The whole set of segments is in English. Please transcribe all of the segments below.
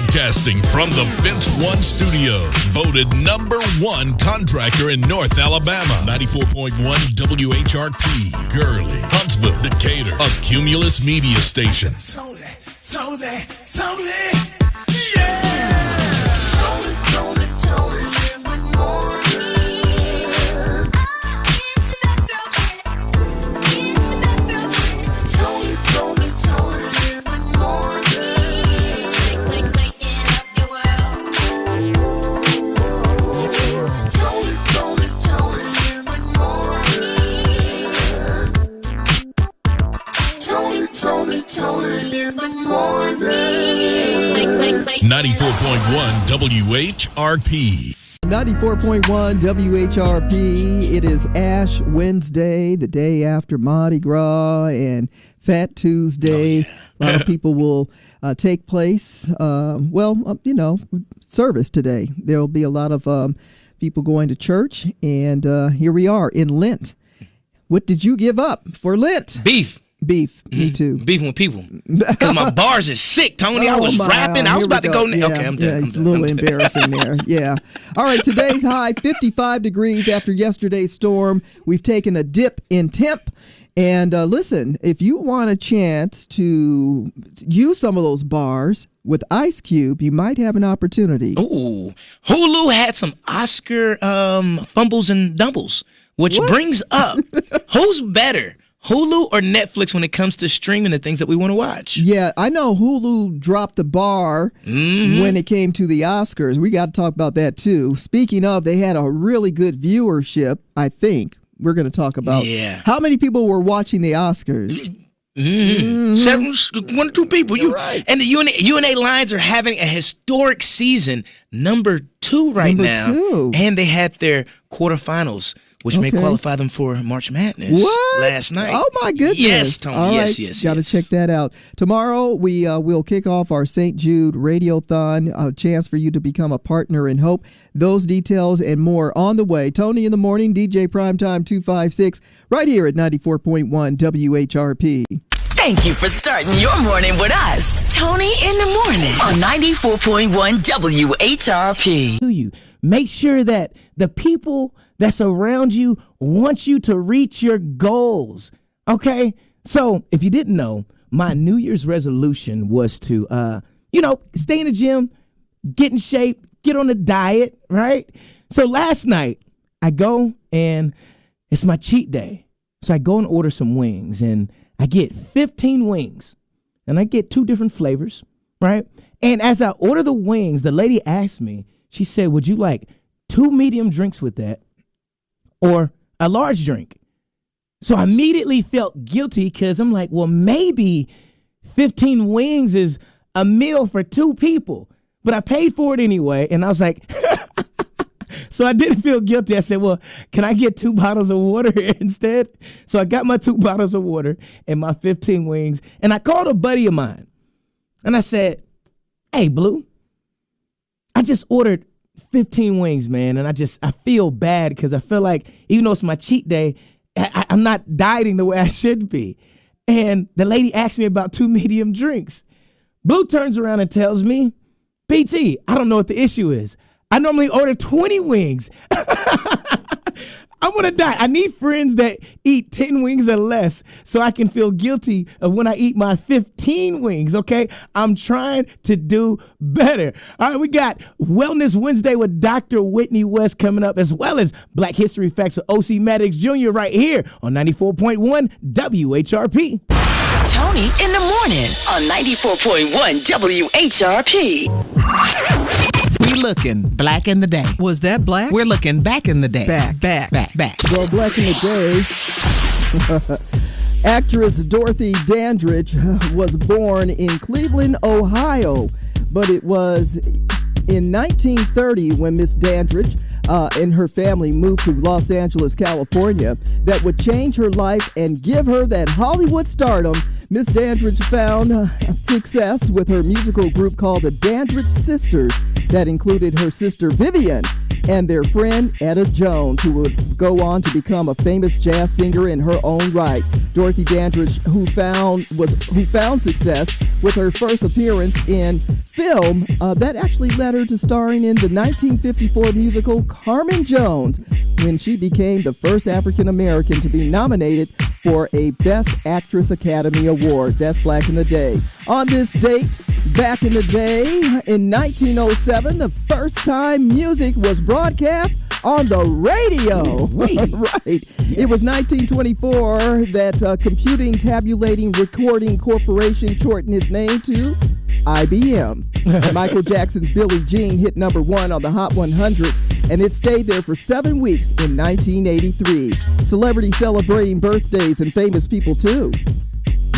Broadcasting from the Fence One Studios. Voted #1 contractor in North Alabama. 94.1 WHRP. Gurley, Huntsville, Decatur. A Cumulus media station. Tony, yeah! Tony, in the morning. Tony in the morning. 94.1 WHRP. 94.1 WHRP. It is Ash Wednesday, the day after Mardi Gras and Fat Tuesday. Oh, yeah. A lot of people will take place. Service today. There will be a lot of people going to church. And here we are in Lent. What did you give up for Lent? Beef. Me too. Beefing with people. Because my bars is sick, Tony. I was rapping. I was about to go. Yeah, okay, I'm done. It's a little embarrassing there. Yeah. All right. Today's high, 55 degrees after yesterday's storm. We've taken a dip in temp. And listen, if you want a chance to use some of those bars with Ice Cube, you might have an opportunity. Ooh. Hulu had some Oscar fumbles and dumbles, which brings up who's better? Hulu or Netflix when it comes to streaming the things that we want to watch? Yeah, I know Hulu dropped the bar when it came to the Oscars. We got to talk about that, too. Speaking of, they had a really good viewership, I think. We're going to talk about how many people were watching the Oscars. 1 or 2 people. Right. And the UNA Lions are having a historic season, number 2 right now. Number 2. And they had their quarterfinals, which may qualify them for March Madness last night. Oh, my goodness. Yes, Tony. All right. Yes. Got to check that out. Tomorrow, we'll kick off our St. Jude Radiothon, a chance for you to become a partner in hope. Those details and more on the way. Tony in the Morning, DJ Primetime 256, right here at 94.1 WHRP. Thank you for starting your morning with us. Tony in the Morning on 94.1 WHRP. Make sure that the people that's around you want you to reach your goals. Okay? So if you didn't know, my New Year's resolution was to, stay in the gym, get in shape, get on a diet, right? So last night I go and it's my cheat day. So I go and order some wings and I get 15 wings and I get 2 different flavors, right? And as I order the wings, the lady asked me, she said, would you like 2 medium drinks with that or a large drink? So I immediately felt guilty because I'm like, well, maybe 15 wings is a meal for 2 people, but I paid for it anyway. And I was like, so I didn't feel guilty. I said, well, can I get 2 bottles of water instead? So I got my 2 bottles of water and my 15 wings. And I called a buddy of mine and I said, hey, Blue, I just ordered 15 wings, man. And I feel bad because I feel like even though it's my cheat day, I'm not dieting the way I should be. And the lady asked me about 2 medium drinks. Blue turns around and tells me, BT, I don't know what the issue is. I normally order 20 wings. I'm on a diet. I need friends that eat 10 wings or less so I can feel guilty of when I eat my 15 wings, okay? I'm trying to do better. All right, we got Wellness Wednesday with Dr. Whitney West coming up, as well as Black History Facts with O.C. Maddox Jr. right here on 94.1 WHRP. Tony in the Morning on 94.1 WHRP. We looking black in the day. Was that black? We're looking back in the day. Back. Well, black in the day. Actress Dorothy Dandridge was born in Cleveland, Ohio, but it was in 1930 when Miss Dandridge and her family moved to Los Angeles, California, that would change her life and give her that Hollywood stardom. Miss Dandridge found success with her musical group called the Dandridge Sisters that included her sister Vivian and their friend Etta Jones, who would go on to become a famous jazz singer in her own right. Dorothy Dandridge, who found success with her first appearance in film, that actually led her to starring in the 1954 musical Carmen Jones, when she became the first African American to be nominated for a Best Actress Academy Award. That's Black in the Day. On this date, back in the day, in 1907, the first time music was broadcast on the radio. Right. It was 1924 that Computing Tabulating Recording Corporation shortened its name to IBM. Michael Jackson's Billie Jean hit number 1 on the Hot 100s, and it stayed there for 7 weeks in 1983. Celebrities celebrating birthdays and famous people too.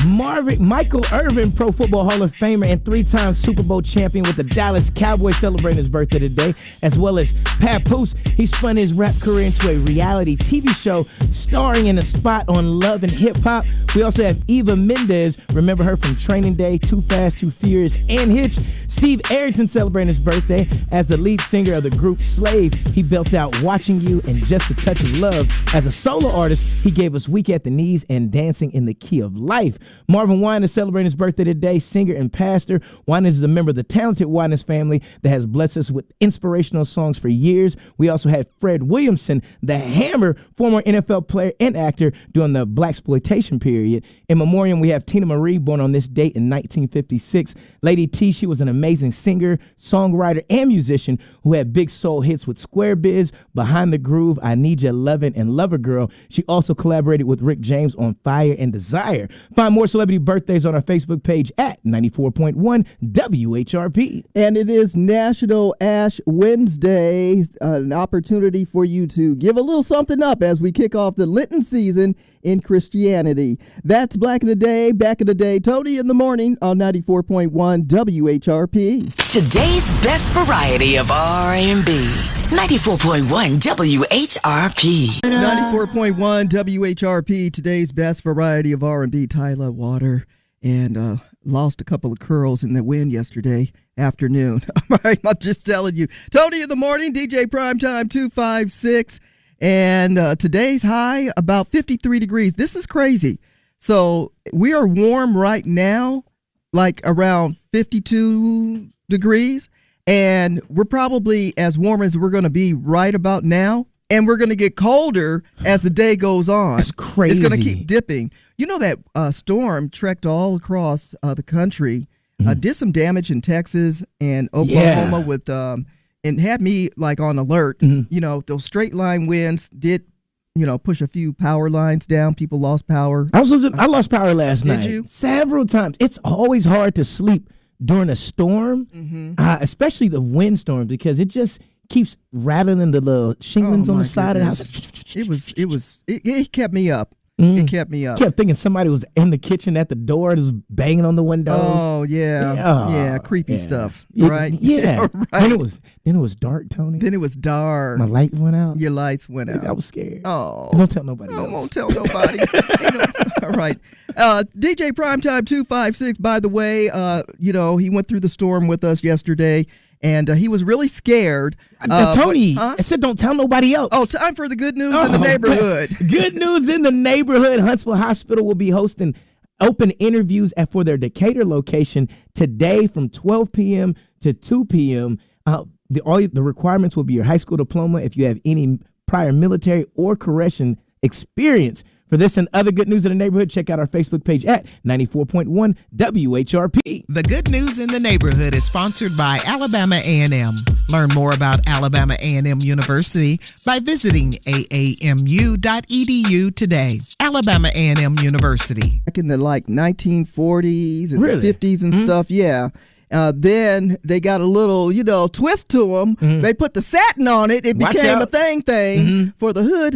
Michael Irvin, Pro Football Hall of Famer and 3-time Super Bowl champion with the Dallas Cowboys, celebrating his birthday today, as well as Papoose. He spun his rap career into a reality TV show starring in a spot on Love and Hip Hop. We also have Eva Mendes, remember her from Training Day, Too Fast, Too Furious, and Hitch. Steve Erickson celebrating his birthday as the lead singer of the group Slave. He built out Watching You and Just a Touch of Love. As a solo artist, he gave us Weak at the Knees and Dancing in the Key of Life. Marvin Winans is celebrating his birthday today, singer and pastor. Winans is a member of the talented Winans family that has blessed us with inspirational songs for years. We also had Fred Williamson, the Hammer, former NFL player and actor during the blaxploitation period. In memoriam, we have Tina Marie, born on this date in 1956. Lady T, she was an amazing singer, songwriter, and musician who had big soul hits with Square Biz, Behind the Groove, I Need Ya Lovin', and Lover Girl. She also collaborated with Rick James on Fire and Desire. Find more celebrity birthdays on our Facebook page at 94.1 WHRP. And it is National Ash Wednesday, an opportunity for you to give a little something up as we kick off the Lenten season in Christianity. That's Black in the Day, Back in the Day. Tony in the morning on 94.1 WHRP. Today's best variety of R&B. 94.1 WHRP. 94.1 WHRP, today's best variety of R&B. Tyler Water, and lost a couple of curls in the wind yesterday afternoon. All right, I'm just telling you. Tony in the morning, DJ Primetime 256, and today's high about 53 degrees. This is crazy. So we are warm right now, like around 52 degrees. And we're probably as warm as we're going to be right about now. And we're going to get colder as the day goes on. That's crazy. It's going to keep dipping. You know that storm trekked all across the country, did some damage in Texas and Oklahoma with, and had me like on alert. You know, those straight line winds did, you know, push a few power lines down. People lost power. I lost power last night. Did you? Several times. It's always hard to sleep during a storm, especially the windstorm, because it just keeps rattling the little shinglings on the side of the house. It kept me up. It kept me up. Kept thinking somebody was in the kitchen at the door, just banging on the windows. Oh yeah, creepy stuff, right? Yeah, right. Then it was dark, Tony. Then it was dark. My lights went out. Your lights went out. I was scared. Oh, don't tell nobody else. I won't tell nobody. All right, DJ Primetime 256. By the way, you know, he went through the storm with us yesterday. And he was really scared. Tony, I said don't tell nobody else. Oh, time for the good news in the neighborhood. Good news in the neighborhood. Huntsville Hospital will be hosting open interviews for their Decatur location today from 12 p.m. to 2 p.m. The requirements will be your high school diploma if you have any prior military or correction experience. For this and other good news in the neighborhood, check out our Facebook page at 94.1 WHRP. The Good News in the Neighborhood is sponsored by Alabama A&M. Learn more about Alabama A&M University by visiting aamu.edu today. Alabama A&M University. Back in the like 1940s and Really? 50s and stuff, yeah. Then they got a little, you know, twist to them. They put the satin on it. It Watch became out. a thing for the hood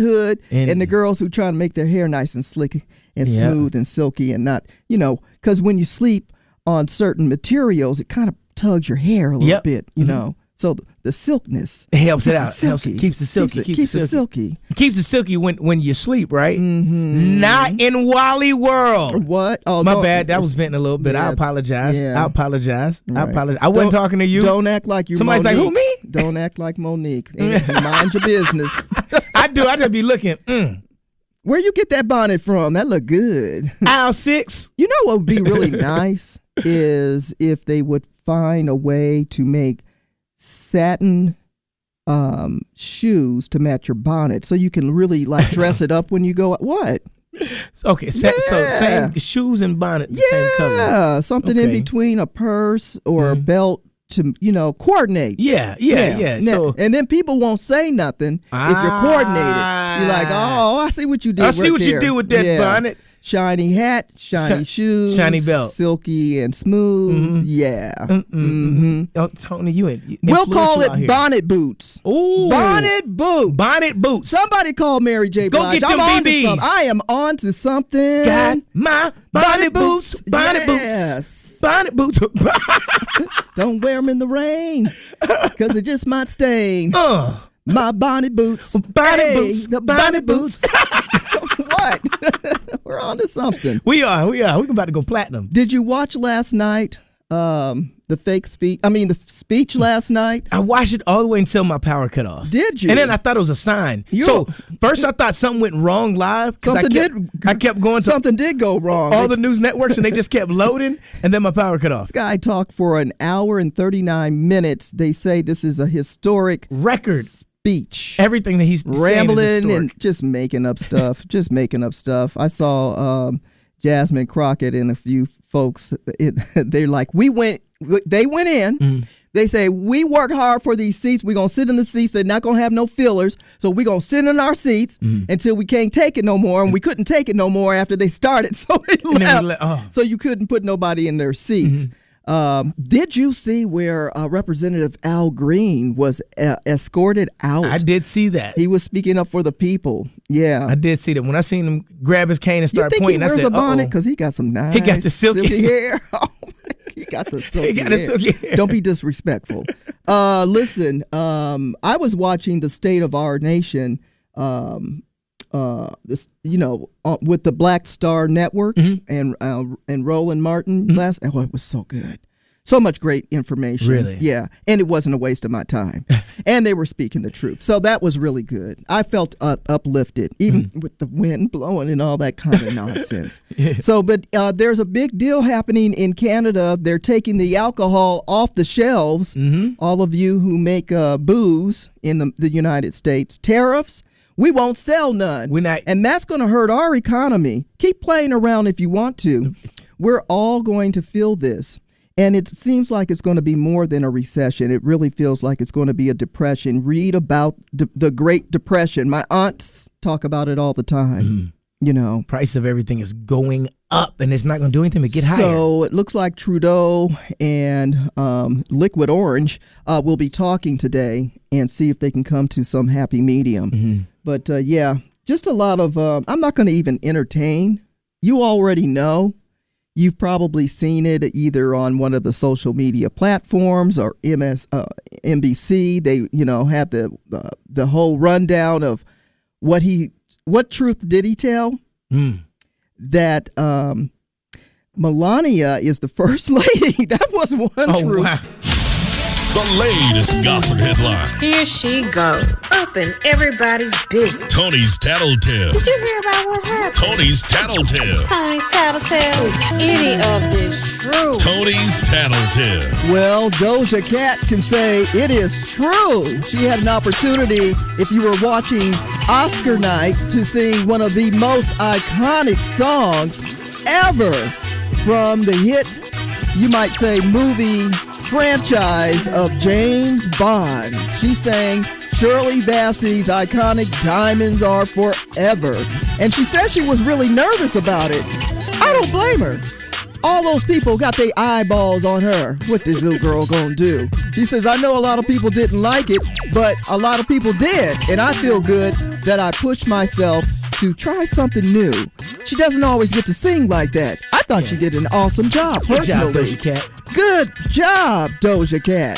and the girls who try to make their hair nice and slick and smooth and silky and not, you know, because when you sleep on certain materials, it kind of tugs your hair a little bit, you know. So the silkiness. It helps it keeps out. Keeps it silky. Keeps it silky. Keeps it silky when you sleep, right? Mm-hmm. Not in Wally World. What? Oh, my bad. That was venting a little bit. Yeah, I apologize. yeah. I apologize. Right. I apologize. I wasn't talking to you. Don't act like you're Somebody's Monique. like, who, me? Don't act like Monique. Mind your business. I do. I just be looking. Where you get that bonnet from? That look good. Aisle 6. You know what would be really nice is if they would find a way to make satin shoes to match your bonnet, so you can really like dress it up when you go. What? Okay, so same shoes and bonnet, the same color. Yeah, something in between a purse or a belt to coordinate. Yeah. So and then people won't say nothing if you're coordinated. You're like, oh, I see what you did. I see what you did with that bonnet. Shiny hat, shiny shoes, shiny belt, silky and smooth. Yeah. Oh, Tony, we'll call it bonnet boots. Ooh, bonnet boots. Bonnet boots. Somebody call Mary J. Go Blige. get them BBs. I am on to something. Got my bonnet boots. Bonnet boots. Bonnet boots. Don't wear them in the rain, because they just might stain. My bonnet boots. Bonnet boots. The bonnet boots. What? We're on to something. We are. We're about to go platinum. Did you watch last night the speech last night? I watched it all the way until my power cut off. Did you? And then I thought it was a sign. So first I thought something went wrong live. I kept going to something did go wrong. All the news networks, and they just kept loading, and then my power cut off. This guy talked for an hour and 39 minutes. They say this is a historic record. Speech. Everything that he's rambling and just making up stuff. I saw Jasmine Crockett and a few folks. They're like, they went in. They say, we work hard for these seats. We're going to sit in the seats. They're not going to have no fillers. So we're going to sit in our seats until we can't take it no more. And we couldn't take it no more after they started. So they left. So you couldn't put nobody in their seats. Did you see where Representative Al Green was escorted out? I did see that. He was speaking up for the people. Yeah, I did see that. When I seen him grab his cane and start pointing, I said, he wears a bonnet because he got some nice. He got the silky hair. He got the silky hair. Don't be disrespectful. Listen, I was watching the State of Our Nation. This, with the Black Star Network and Roland Martin last. Oh, it was so good. So much great information. Really? Yeah. And it wasn't a waste of my time. And they were speaking the truth. So that was really good. I felt uplifted, even with the wind blowing and all that kind of nonsense. So, but there's a big deal happening in Canada. They're taking the alcohol off the shelves. All of you who make booze in the United States, tariffs. We won't sell none. And that's going to hurt our economy. Keep playing around if you want to. We're all going to feel this. And it seems like it's going to be more than a recession. It really feels like it's going to be a depression. Read about the Great Depression. My aunts talk about it all the time. Price of everything is going up, and it's not going to do anything but get higher. So it looks like Trudeau and Liquid Orange will be talking today and see if they can come to some happy medium. But just a lot of, I'm not going to even entertain. You already know. You've probably seen it either on one of the social media platforms or NBC. They, have the whole rundown of what truth did he tell? That Melania is the first lady. That was one truth. Wow. The latest gossip headline. Here she goes, up in everybody's business. Tony's Tattletale. Did you hear about what happened? Tony's Tattletale. Tony's Tattletale. Is any of this true? Tony's Tattletale. Well, Doja Cat can say it is true. She had an opportunity, if you were watching Oscar night, to sing one of the most iconic songs ever from the hit, you might say, movie franchise of James Bond. She sang Shirley Bassey's iconic Diamonds Are Forever. And she said she was really nervous about it. I don't blame her. All those people got their eyeballs on her. What this little girl gonna do? She says, I know a lot of people didn't like it, but a lot of people did. And I feel good that I pushed myself to try something new. She doesn't always get to sing like that. I thought she did an awesome job personally. Good job, Doja Cat. Good job, Doja Cat.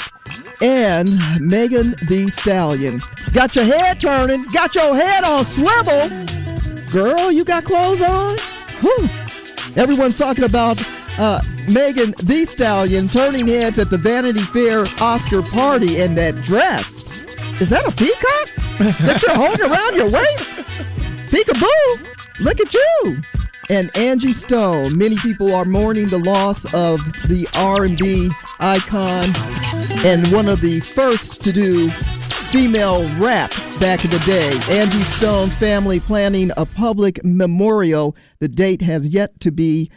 and Megan Thee Stallion. Got your head turning, got your head on swivel. Girl, you got clothes on? Whew. Everyone's talking about Megan Thee Stallion turning heads at the Vanity Fair Oscar party, and that dress. Is that a peacock that you're holding around your waist? Peekaboo! Look at you! And Angie Stone. Many people are mourning the loss of the R&B icon and one of the first to do female rap back in the day. Angie Stone's family planning a public memorial. The date has yet to be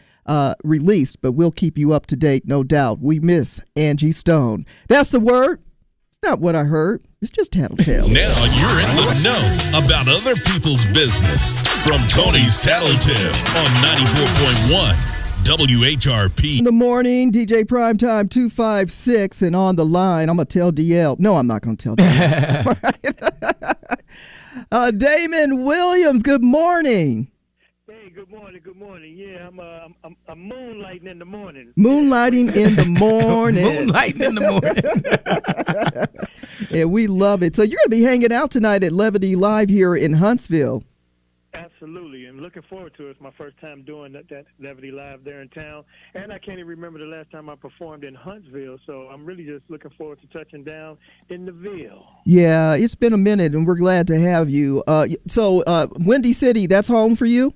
released, but we'll keep you up to date, no doubt. We miss Angie Stone. That's the word. It's not what I heard. It's just tattletales. Now you're in the know about other people's business. From Tony's Tattletale on 94.1 WHRP. In the morning, DJ Primetime 256, and on the line, I'm going to tell DL. No, I'm not going to tell DL. Damon Williams, good morning. Hey, good morning. Yeah, I'm moonlighting in the morning. Moonlighting in the morning. Moonlighting in the morning. Yeah, we love it. So you're going to be hanging out tonight at Levity Live here in Huntsville. Absolutely, and looking forward to it. It's my first time doing that Levity Live there in town, and I can't even remember the last time I performed in Huntsville, so I'm really just looking forward to touching down in the Ville. Yeah, it's been a minute, and we're glad to have you. So Windy City, that's home for you?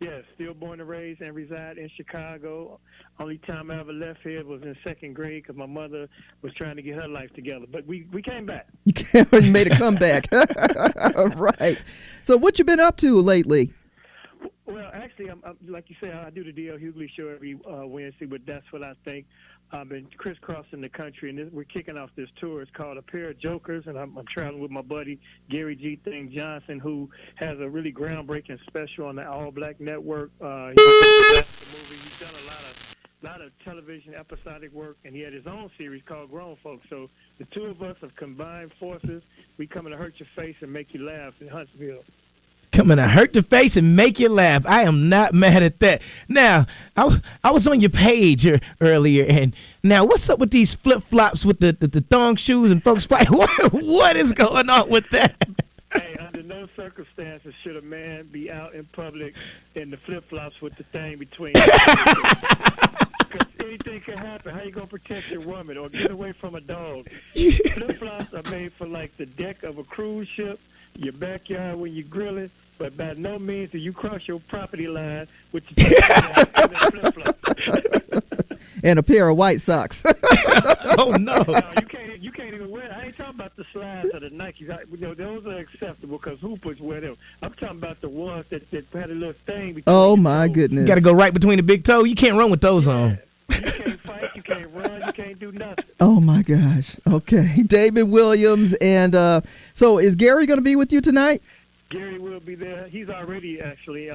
Yes, still born and raised and reside in Chicago. Only time I ever left here was in second grade because my mother was trying to get her life together. But we came back. You made a comeback. Right. So what you been up to lately? Well, actually, I'm like you say, I do the D.L. Hughley show every Wednesday, but that's what I think. I've been crisscrossing the country, and we're kicking off this tour. It's called A Pair of Jokers, and I'm traveling with my buddy Gary G. Thing Johnson, who has a really groundbreaking special on the All Black Network. He's done a lot of television episodic work, and he had his own series called Grown Folks. So the two of us have combined forces. We coming to hurt your face and make you laugh in Huntsville. Coming to hurt the face and make you laugh. I am not mad at that. Now, I was on your page earlier, and now what's up with these flip-flops with the thong shoes and folks fight? What is going on with that? Hey, under no circumstances should a man be out in public in the flip-flops with the thing between. Because anything can happen. How you going to protect your woman or get away from a dog? Flip-flops are made for, like, the deck of a cruise ship, your backyard when you're grilling, but by no means do you cross your property line with your flip-flops. And a pair of white socks. Oh, no. You can't even wear it. I ain't talking about the slides or the Nikes. Those are acceptable because hoopers wear them. I'm talking about the ones that had a little thing between Oh, my toes. goodness. You got to go right between the big toe. You can't run with those on. You can't fight, you can't run, you can't do nothing. Oh, my gosh. Okay. David Williams. And so is Gary going to be with you tonight? Gary will be there. He's already, actually.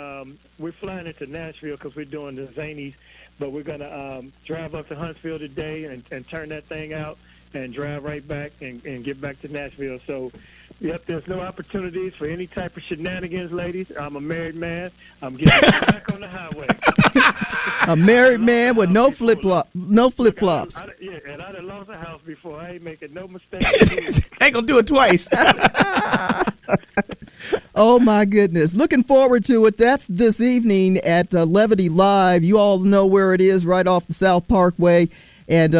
We're flying into Nashville because we're doing the Zanies, but we're going to drive up to Huntsville today and turn that thing out and drive right back and get back to Nashville. So, yep, there's no opportunities for any type of shenanigans, ladies. I'm a married man. I'm getting back on the highway. A married man with no flip-flops. Yeah, and I done lost a house before. I ain't making no mistakes. Ain't going to do it twice. Oh, my goodness. Looking forward to it. That's this evening at Levity Live. You all know where it is, right off the South Parkway. And,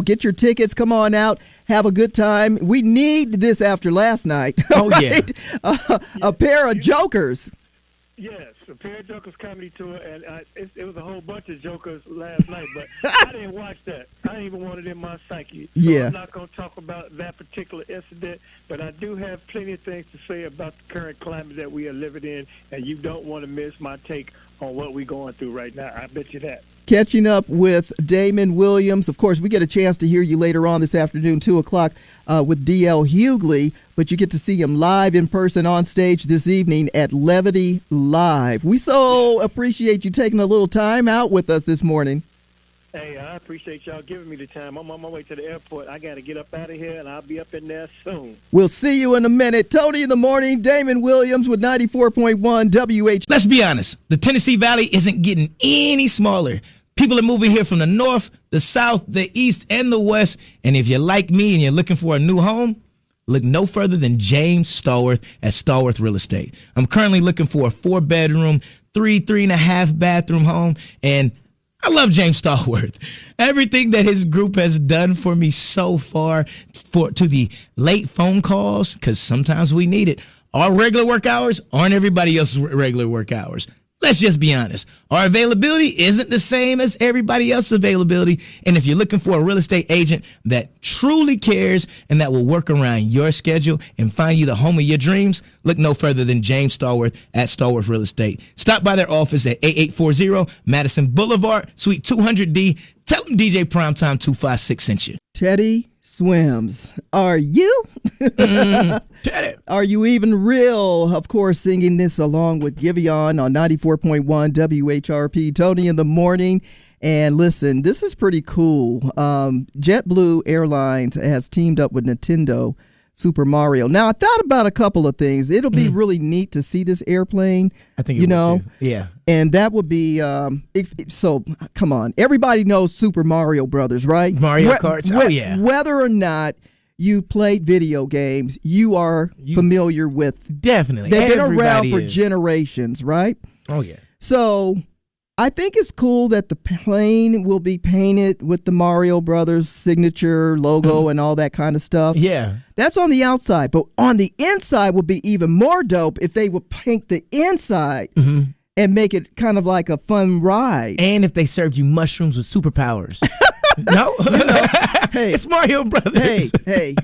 get your tickets. Come on out. Have a good time. We need this after last night. Oh, right? yeah. A pair of jokers. Yes, a Pair of Jokers comedy tour, and it was a whole bunch of jokers last night, but I didn't watch that. I didn't even want it in my psyche. So yeah. I'm not going to talk about that particular incident, but I do have plenty of things to say about the current climate that we are living in, and you don't want to miss my take on what we're going through right now. I bet you that. Catching up with Damon Williams. Of course, we get a chance to hear you later on this afternoon, 2 o'clock, with D.L. Hughley, but you get to see him live in person on stage this evening at Levity Live. We so appreciate you taking a little time out with us this morning. Hey, I appreciate y'all giving me the time. I'm on my way to the airport. I got to get up out of here, and I'll be up in there soon. We'll see you in a minute. Tony in the morning, Damon Williams with 94.1 WH. Let's be honest. The Tennessee Valley isn't getting any smaller. People are moving here from the north, the south, the east, and the west. And if you're like me and you're looking for a new home, look no further than James Stallworth at Stallworth Real Estate. I'm currently looking for a 4-bedroom, 3.5 bathroom home, and I love James Stallworth. Everything that his group has done for me so far, to the late phone calls, because sometimes we need it. Our regular work hours aren't everybody else's regular work hours. Let's just be honest. Our availability isn't the same as everybody else's availability. And if you're looking for a real estate agent that truly cares and that will work around your schedule and find you the home of your dreams, look no further than James Stallworth at Stallworth Real Estate. Stop by their office at 8840 Madison Boulevard, Suite 200D. Tell them DJ Primetime 256 sent you. Teddy Swims. Are you? Teddy. Are you even real? Of course, singing this along with Giveon on 94.1 WHRP. Tony in the morning. And listen, this is pretty cool. JetBlue Airlines has teamed up with Nintendo Super Mario. Now, I thought about a couple of things. It'll be really neat to see this airplane. I think it will too. Yeah. And that would be, so come on. Everybody knows Super Mario Brothers, right? Mario Karts. Oh, yeah. Whether or not you played video games, you are familiar with. Definitely. They've been Everybody around for is. generations, right? Oh, yeah. So I think it's cool that the plane will be painted with the Mario Brothers signature logo and all that kind of stuff. Yeah. That's on the outside. But on the inside would be even more dope if they would paint the inside and make it kind of like a fun ride. And if they served you mushrooms with superpowers. No? Hey, it's Mario Brothers. Hey.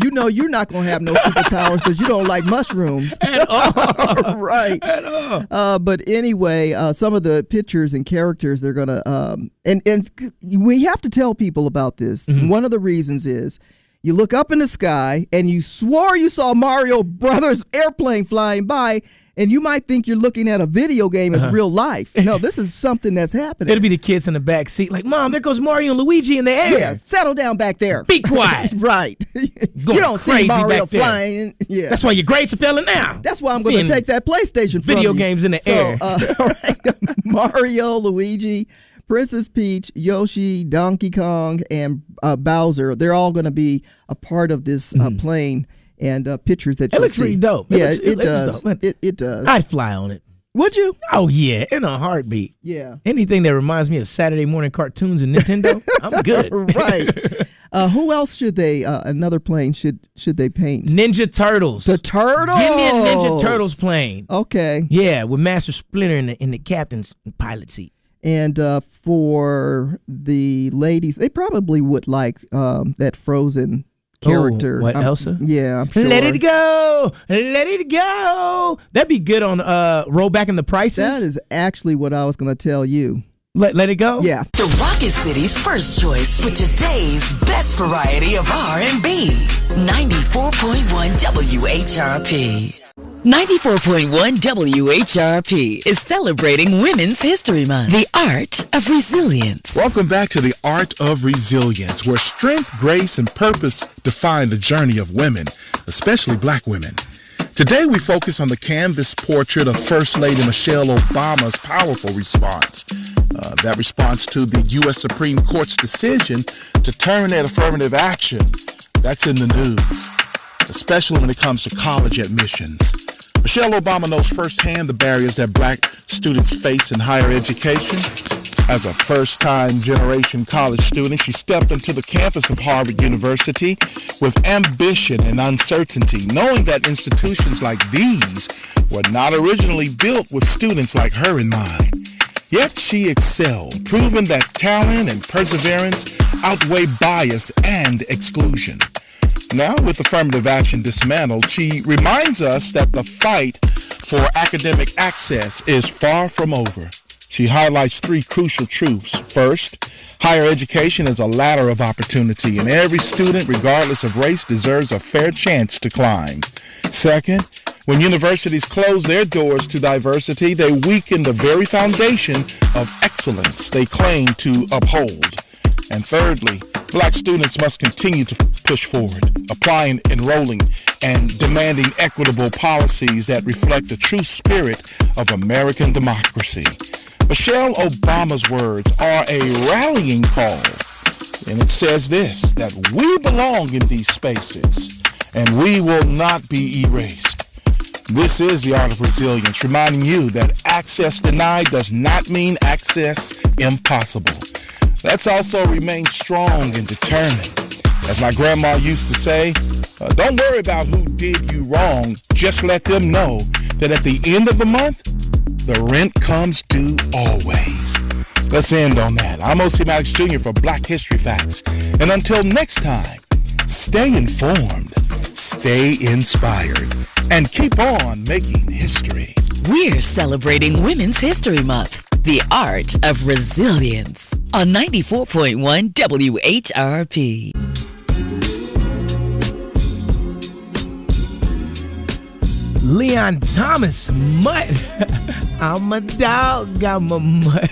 You know you're not going to have no superpowers because you don't like mushrooms. At all. Right. At all. But anyway, some of the pictures and characters they're going to, and we have to tell people about this. One of the reasons is you look up in the sky and you swore you saw Mario Brothers airplane flying by, and you might think you're looking at a video game as real life. No, this is something that's happening. It'll be the kids in the back seat like, Mom, there goes Mario and Luigi in the air. Yeah, settle down back there. Be quiet. Right. Going You don't see crazy Mario back there. flying. Yeah. That's why your grades are failing now. That's why I'm going to Seeing take that PlayStation from video you. games in the air. All right. Mario, Luigi, Princess Peach, Yoshi, Donkey Kong, and Bowser, they're all going to be a part of this plane and pictures that It you'll looks see. really dope. Yeah, It it looks does. dope. It does. I'd fly on it. Would you? Oh, yeah, in a heartbeat. Yeah. Anything that reminds me of Saturday morning cartoons and Nintendo, I'm good. Right. Who else should they, another plane should they paint? Ninja Turtles. The Turtles. Give me a Ninja Turtles plane. Okay. Yeah, with Master Splinter in the captain's pilot seat. And for the ladies, they probably would like that Frozen character. What, Elsa? Yeah, I'm sure. Let it go. Let it go. That'd be good on Roll Back in the Prices. That is actually what I was going to tell you. Let it go? Yeah. The Rocket City's first choice with today's best variety of R&B. 94.1 WHRP. 94.1 WHRP is celebrating Women's History Month. The art of resilience. Welcome back to the Art of Resilience, where strength, grace, and purpose define the journey of women, especially black women. Today, we focus on the canvas portrait of First Lady Michelle Obama's powerful response. That response to the U.S. Supreme Court's decision to terminate affirmative action. That's in the news, especially when it comes to college admissions. Michelle Obama knows firsthand the barriers that black students face in higher education. As a first-time generation college student, she stepped onto the campus of Harvard University with ambition and uncertainty, knowing that institutions like these were not originally built with students like her in mind. Yet she excelled, proving that talent and perseverance outweigh bias and exclusion. Now, with affirmative action dismantled, she reminds us that the fight for academic access is far from over. She highlights three crucial truths. First, higher education is a ladder of opportunity, and every student, regardless of race, deserves a fair chance to climb. Second, when universities close their doors to diversity, they weaken the very foundation of excellence they claim to uphold. And thirdly, black students must continue to push forward, applying, enrolling, and demanding equitable policies that reflect the true spirit of American democracy. Michelle Obama's words are a rallying call. And it says this, that we belong in these spaces and we will not be erased. This is the Art of Resilience, reminding you that access denied does not mean access impossible. Let's also remain strong and determined. As my grandma used to say, don't worry about who did you wrong. Just let them know that at the end of the month, the rent comes due always. Let's end on that. I'm O.C. Maddox Jr. for Black History Facts. And until next time, stay informed, stay inspired, and keep on making history. We're celebrating Women's History Month, the art of resilience, on 94.1 WHRP. Leon Thomas, mutt. I'm a dog, I'm a mutt.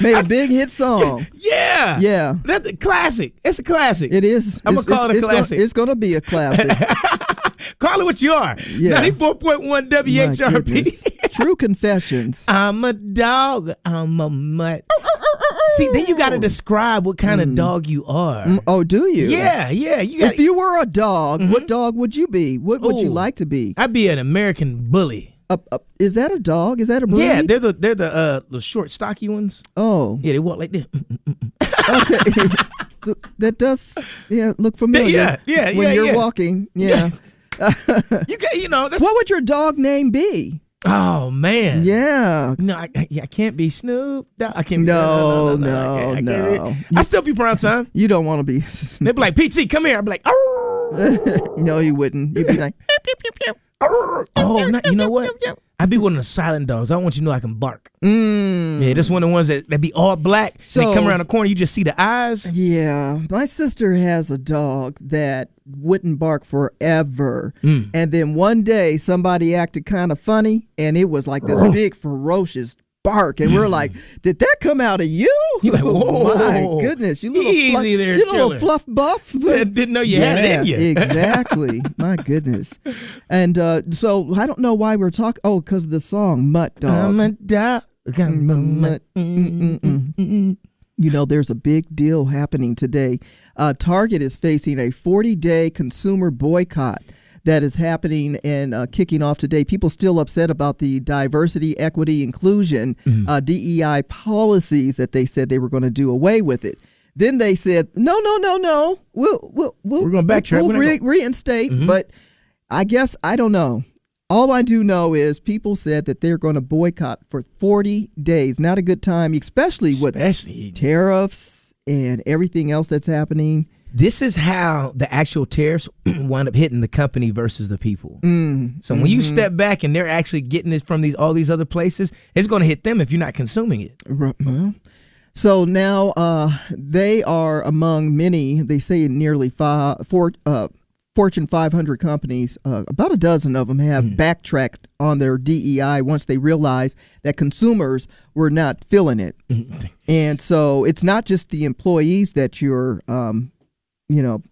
Made a big hit song. Yeah. Yeah. That's a classic. It's a classic. It is. I'm going to call it a classic. It's going to be a classic. Call it what you are. Yeah. 94.1 WHRP. True confessions. I'm a dog, I'm a mutt. See, then you got to describe what kind of dog you are. Oh, do you? Yeah. If you were a dog, what dog would you be? What would you like to be? I'd be an American bully. Is that a dog? Is that a breed? Yeah, they're the short, stocky ones. Oh. Yeah, they walk like this. Okay. That does, look familiar. Yeah. When you're walking, yeah. That's... What would your dog name be? Oh man. Yeah. No, I can't be Snoop. I can't. No. I still be prime time. You don't want to be. They'd be like, PT, come here. I'd be like, no, you wouldn't. You'd be like, oh, you know what? I'd be one of the silent dogs. I want you to know I can bark. Yeah, that's one of the ones that be all black. So they come around the corner, you just see the eyes. Yeah, my sister has a dog that wouldn't bark forever, and then one day somebody acted kind of funny, and it was like this big ferocious bark, and we're like, did that come out of you? You're like, whoa, my goodness, you little easy there, you little fluff buff. Didn't know you had it in you. Exactly. My goodness. And so I don't know why we're talking. Oh, because of the song Mutt Dog. I'm a dog. You know, there's a big deal happening today. Target is facing a 40-day consumer boycott that is happening and kicking off today. People still upset about the diversity, equity, inclusion, DEI policies that they said they were going to do away with it. Then they said, no. We're going to backtrack. We'll reinstate, but I guess, I don't know. All I do know is people said that they're going to boycott for 40 days. Not a good time, especially with tariffs and everything else that's happening. This is how the actual tariffs wind up hitting the company versus the people. So when you step back and they're actually getting this from all these other places, it's going to hit them if you're not consuming it. Well, so now they are among many, they say nearly Fortune 500 companies, about a dozen of them have backtracked on their DEI once they realized that consumers were not feeling it. And so it's not just the employees that you're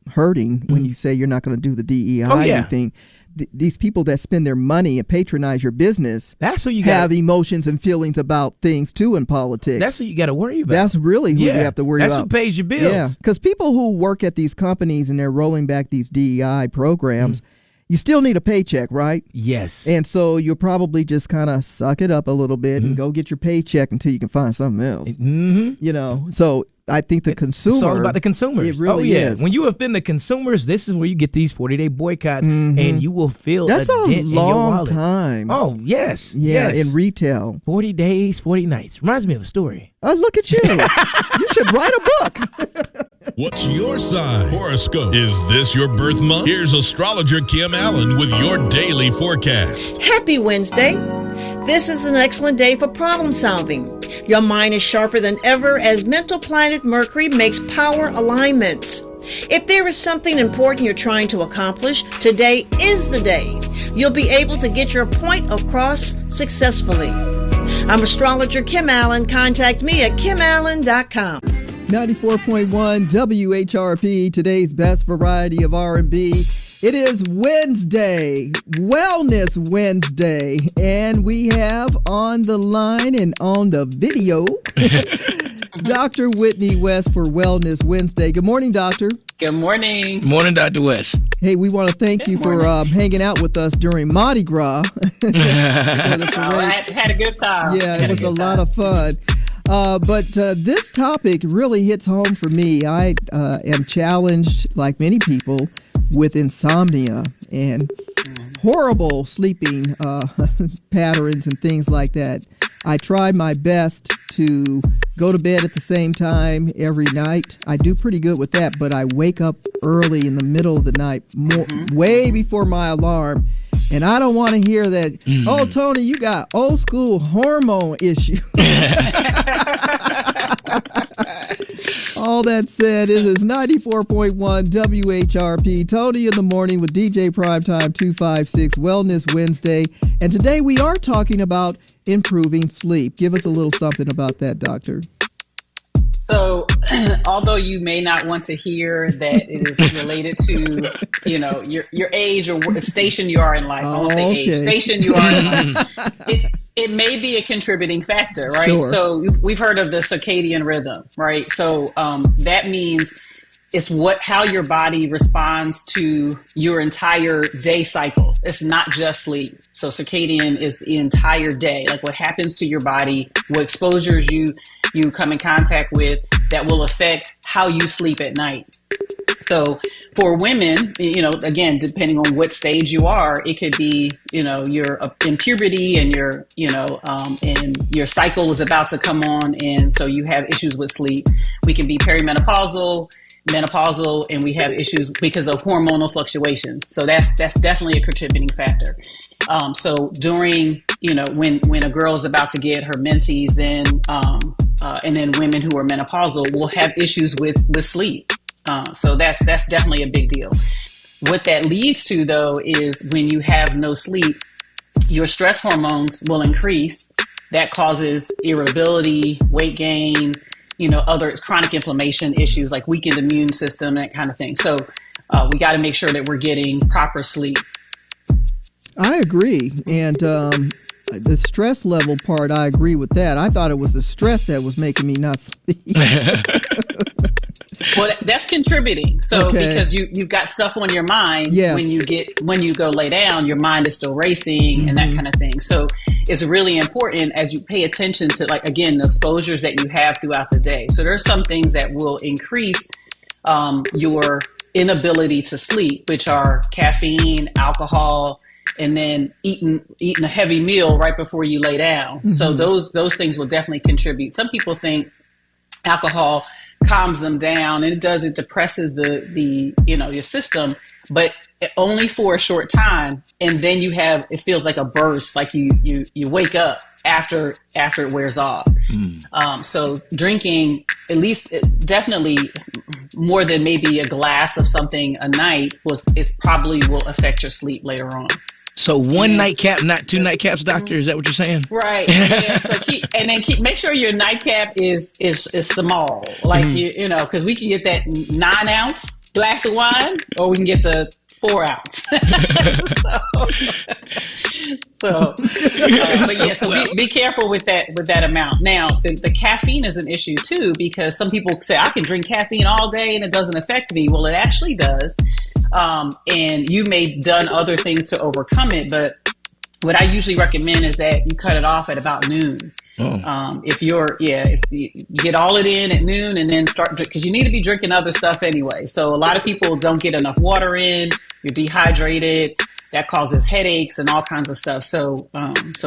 hurting when you say you're not going to do the DEI thing. These people that spend their money and patronize your business, that's who you have emotions and feelings about things too in politics. That's who you got to worry about. That's really who you have to worry about. That's who pays your bills. Yeah, because people who work at these companies and they're rolling back these DEI programs, you still need a paycheck, right? Yes. And so you'll probably just kind of suck it up a little bit and go get your paycheck until you can find something else. You know, so I think the consumer. It's all about the consumers. It really is. When you offend the consumers, this is where you get these 40-day boycotts, and you will feel that's a dent long in your time. Oh, yes. Yeah, yes. in retail. 40 days, 40 nights. Reminds me of a story. Oh, look at you. You should write a book. What's your sign? Horoscope. Is this your birth month? Here's astrologer Kim Allen with your daily forecast. Happy Wednesday. This is an excellent day for problem solving. Your mind is sharper than ever as mental planet Mercury makes power alignments. If there is something important you're trying to accomplish, today is the day. You'll be able to get your point across successfully. I'm astrologer Kim Allen. Contact me at kimallen.com. 94.1 WHRP, today's best variety of R&B. It is Wednesday, Wellness Wednesday, and we have on the line and on the video Dr. Whitney West for Wellness Wednesday. Good morning, Doctor. Good morning. Morning, Dr. West. Hey, we want to thank you for hanging out with us during Mardi Gras. I had a good time. Yeah, it was a lot of fun. But this topic really hits home for me. I am challenged, like many people, with insomnia and horrible sleeping patterns and things like that. I try my best to go to bed at the same time every night. I do pretty good with that, but I wake up early in the middle of the night, way before my alarm. And I don't want to hear that, oh, Tony, you got old school hormone issues. All that said, it is 94.1 WHRP, Tony in the Morning with DJ Primetime 256, Wellness Wednesday. And today we are talking about improving sleep. Give us a little something about that, Doctor. So, although you may not want to hear that it is related to, your age or station you are in life, I won't say age, station you are in life, it may be a contributing factor, right? Sure. So we've heard of the circadian rhythm, right? So that means it's how your body responds to your entire day cycle. It's not just sleep. So circadian is the entire day, like what happens to your body, what exposures you come in contact with that will affect how you sleep at night. So for women, again, depending on what stage you are, it could be, you're in puberty and and your cycle is about to come on. And so you have issues with sleep. We can be perimenopausal, menopausal, and we have issues because of hormonal fluctuations. So that's definitely a contributing factor. So during, when a girl is about to get her menses, then, and then women who are menopausal will have issues with sleep. So that's definitely a big deal. What that leads to, though, is when you have no sleep, your stress hormones will increase. That causes irritability, weight gain, other chronic inflammation issues like weakened immune system, that kind of thing. So we got to make sure that we're getting proper sleep. I agree. And the stress level part, I agree with that. I thought it was the stress that was making me not sleep. Well, that's contributing. So because you've got stuff on your mind, yes. when you go lay down, your mind is still racing and that kind of thing. So it's really important as you pay attention to, like, again, the exposures that you have throughout the day. So there's some things that will increase your inability to sleep, which are caffeine, alcohol, and then eating a heavy meal right before you lay down. Mm-hmm. So those things will definitely contribute. Some people think alcohol calms them down, and it depresses the your system, but only for a short time, and then it feels like a burst, like you wake up after it wears off. So drinking at least definitely more than maybe a glass of something a night it probably will affect your sleep later on. So one nightcap, not two nightcaps, Doctor? Is that what you're saying? Right. Yeah. So make sure your nightcap is small, like because we can get that 9-ounce glass of wine, or we can get the 4-ounce. So be careful with that amount. Now, the caffeine is an issue too, because some people say I can drink caffeine all day and it doesn't affect me. Well, it actually does. And you may have done other things to overcome it, but what I usually recommend is that you cut it off at about noon. If you get all it in at noon and then start, because you need to be drinking other stuff anyway. So a lot of people don't get enough water in, you're dehydrated, that causes headaches and all kinds of stuff. So,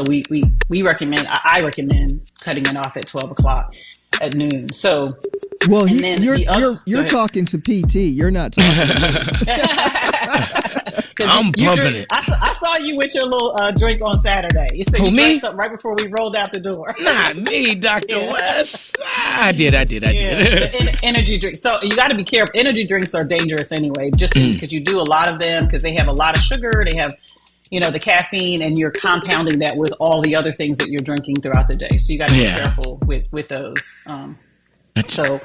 we recommend, I recommend cutting it off at 12 o'clock at noon. So, well, you're talking to PT. You're not talking to me. I'm pumping it. I saw you with your little drink on Saturday. You said you drank something right before we rolled out the door. Not me, Dr. West. I did. Energy drinks. So you got to be careful. Energy drinks are dangerous anyway, just because you do a lot of them, because they have a lot of sugar. They have, the caffeine, and you're compounding that with all the other things that you're drinking throughout the day. So you got to be careful with those. So,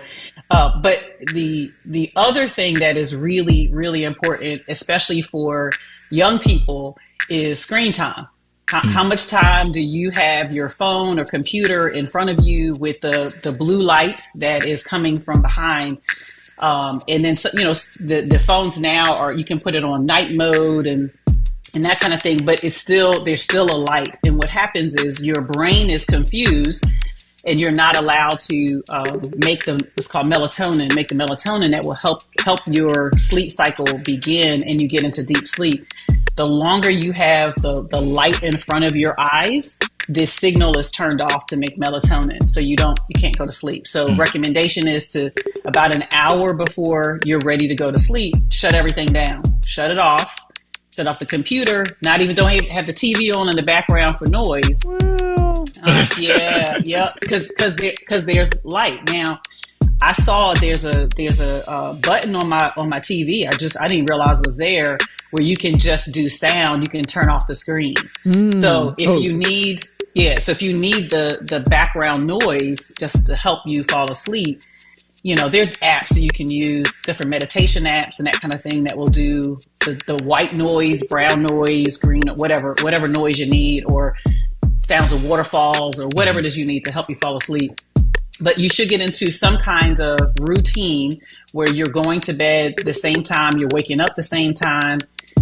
but the other thing that is really, really important, especially for young people, is screen time. How much time do you have your phone or computer in front of you with the blue light that is coming from behind? And then, the phones now are, you can put it on night mode and that kind of thing, but there's still a light. And what happens is your brain is confused and you're not allowed to make it's called melatonin, make the melatonin that will help your sleep cycle begin and you get into deep sleep. The longer you have the light in front of your eyes, this signal is turned off to make melatonin. So you can't go to sleep. So recommendation is to, about an hour before you're ready to go to sleep, shut everything down, shut it off. Shut off the computer. Don't have the TV on in the background for noise. Yeah, because there's light. Now, I saw there's a button on my TV. I didn't realize it was there, where you can just do sound. You can turn off the screen. So if you need the background noise just to help you fall asleep, there's apps that you can use, different meditation apps and that kind of thing that will do the white noise, brown noise, green, whatever noise you need, or sounds of waterfalls, or whatever it is you need to help you fall asleep. But you should get into some kind of routine where you're going to bed the same time, you're waking up the same time,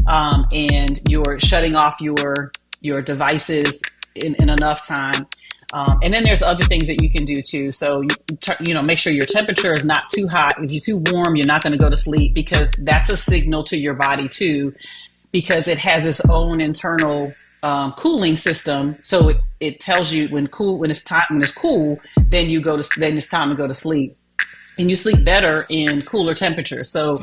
and you're shutting off your devices in enough time. And then there's other things that you can do too. So, make sure your temperature is not too hot. If you're too warm, you're not going to go to sleep, because that's a signal to your body too, because it has its own internal cooling system. So it tells you when it's cool, then it's time to go to sleep, and you sleep better in cooler temperatures. So,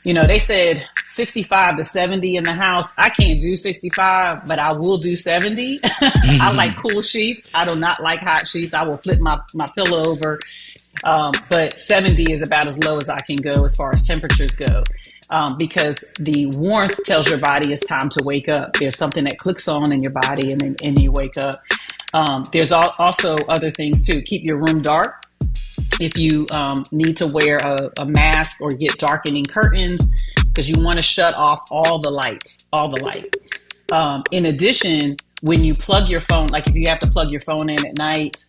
they said 65 to 70 in the house. I can't do 65, but I will do 70. I like cool sheets. I do not like hot sheets. I will flip my pillow over. But 70 is about as low as I can go as far as temperatures go. Because the warmth tells your body it's time to wake up. There's something that clicks on in your body, and you wake up. There's also other things too. Keep your room dark. If you need to wear a mask or get darkening curtains, because you want to shut off all the light. In addition, when you plug your phone, like if you have to plug your phone in at night,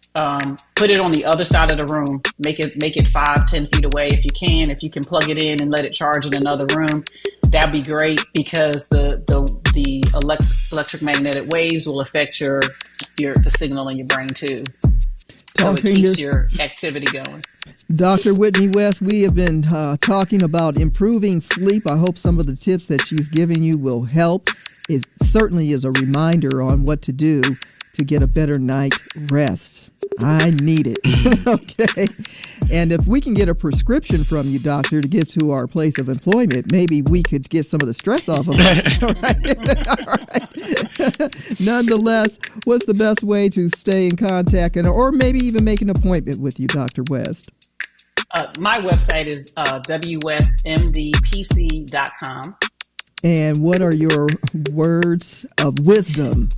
put it on the other side of the room. Make it 5-10 feet away if you can. If you can plug it in and let it charge in another room, that'd be great, because the electromagnetic waves will affect the signal in your brain too. So it keeps your activity going. Dr. Whitney West, we have been talking about improving sleep. I hope some of the tips that she's giving you will help. It certainly is a reminder on what to do to get a better night rest. I need it. Okay. And if we can get a prescription from you, doctor, to give to our place of employment, maybe we could get some of the stress off of it. All right. Nonetheless, what's the best way to stay in contact or maybe even make an appointment with you, Dr. West? My website is www.mdpc.com. And what are your words of wisdom?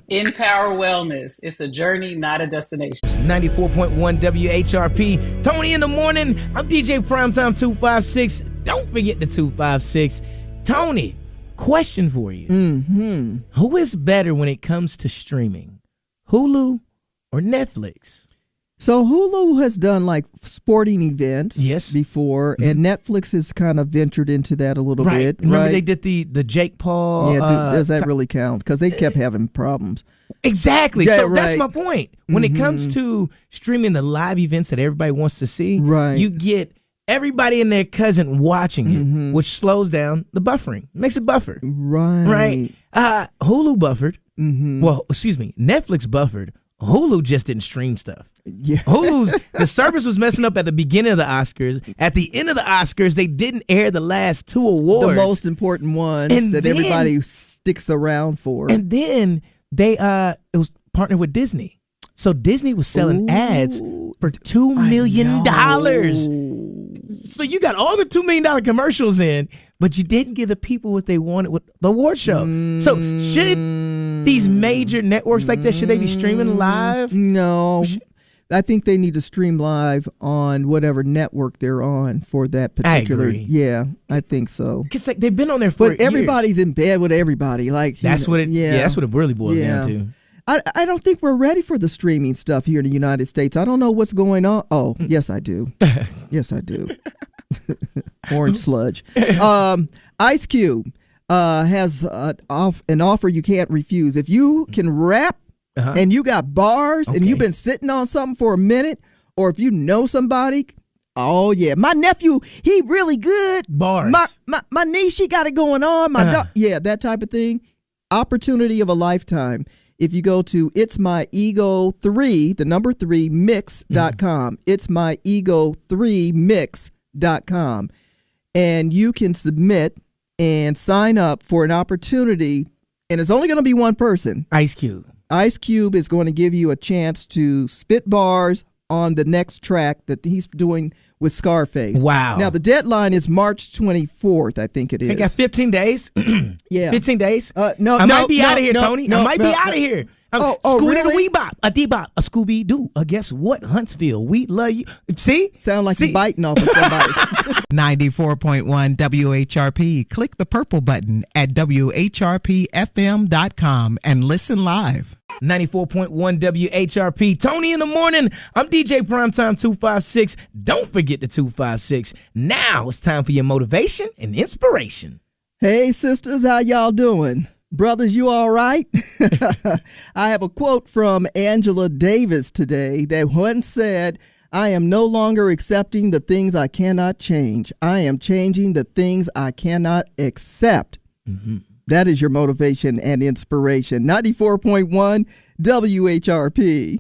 Empower Wellness. It's a journey, not a destination. 94.1 WHRP. Tony in the morning. I'm DJ Primetime 256. Don't forget the 256. Tony, question for you. Mm-hmm. Who is better when it comes to streaming? Hulu or Netflix? So Hulu has done like sporting events before, and Netflix has kind of ventured into that a little bit. Remember they did the Jake Paul? Yeah, does that really count? Because they kept having problems. Exactly. Yeah, so that's my point. When it comes to streaming the live events that everybody wants to see, you get everybody and their cousin watching it, which slows down the buffering, makes it buffer. Right. Hulu buffered. Well, excuse me, Netflix buffered. Hulu just didn't stream stuff. Yeah. The service was messing up at the beginning of the Oscars. At the end of the Oscars, they didn't air the last two awards. The most important ones that everybody sticks around for. And then it was partnered with Disney. So Disney was selling ads for $2 million. So you got all the $2 million commercials in, but you didn't give the people what they wanted with the award show. So should these major networks like that, should they be streaming live? No. I think they need to stream live on whatever network they're on for that particular. I agree. Yeah, I think so. Because like, they've been on there for But everybody's in bed with everybody. Like That's what it. Yeah, that's what it really boils down to. I don't think we're ready for the streaming stuff here in the United States. I don't know what's going on. Oh, yes, I do. Yes, I do. Orange sludge. Ice Cube has an offer you can't refuse. If you can rap and you got bars and you've been sitting on something for a minute, or if you know somebody, oh yeah, my nephew, he really good. Bars. My niece, she got it going on. My yeah, that type of thing. Opportunity of a lifetime. If you go to It's My Ego 3, the number 3 mix.com, It's My Ego 3 mix.com, and you can submit and sign up for an opportunity, and it's only going to be one person. Ice Cube. Ice Cube is going to give you a chance to spit bars on the next track that he's doing with Scarface. Wow. Now, the deadline is March 24th, I think it is. They got 15 days? Yeah. 15 days? No, I might be out of here, Tony. I might be out of here. Scooby really? the Wee Bop, a Dee Bop, a Scooby Doo. Guess what? Huntsville, we love you. See? Sound like you're biting off of somebody. 94.1 WHRP. Click the purple button at WHRPFM.com and listen live. 94.1 WHRP. Tony in the morning. I'm DJ Primetime 256. Don't forget the 256. Now it's time for your motivation and inspiration. Hey, sisters, how y'all doing? Brothers, you all right? I have a quote from Angela Davis today that once said, I am no longer accepting the things I cannot change. I am changing the things I cannot accept. Mm-hmm. That is your motivation and inspiration. 94.1 WHRP.